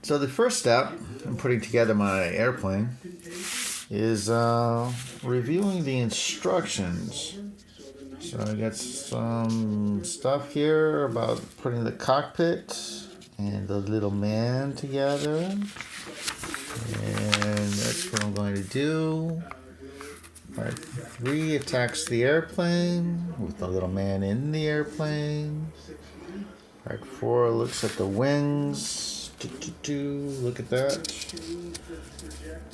So the first step in putting together my airplane is reviewing the instructions. So I got some stuff here about putting the cockpit and the little man together. And that's what I'm going to do. Part 3 attacks the airplane with the little man in the airplane. Part 4 looks at the wings. Look at that.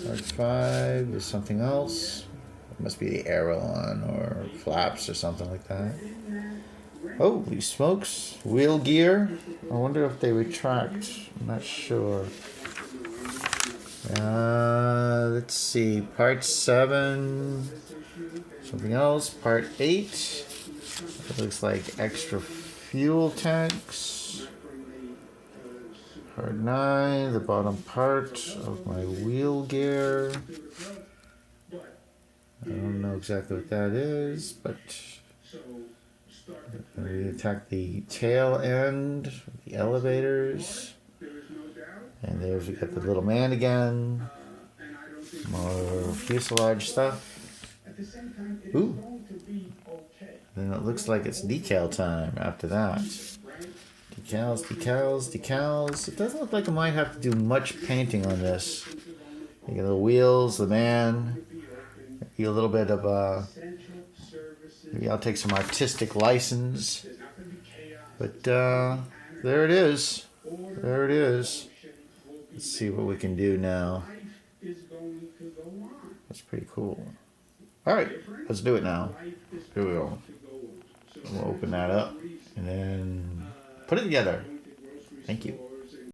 Part 5 is something else. It must be the aileron or flaps or something like that. Holy smokes. Wheel gear. I wonder if they retract. I'm not sure. Let's see. Part 7. Something else. Part 8. It looks like extra fuel tanks. Part 9. The bottom part of my wheel gear. I don't know exactly what that is, but we attack the tail end, the elevators. And there's we got the little man again. More fuselage stuff. Ooh. Then it looks like it's decal time after that. Decals, decals, decals. It doesn't look like I might have to do much painting on this. You got the wheels, the man. Maybe a little bit of maybe I'll take some artistic license. But there it is. There it is. Let's see what we can do now. That's pretty cool. Alright, let's do it now. Here we go. We'll open that up and then put it together. Thank you.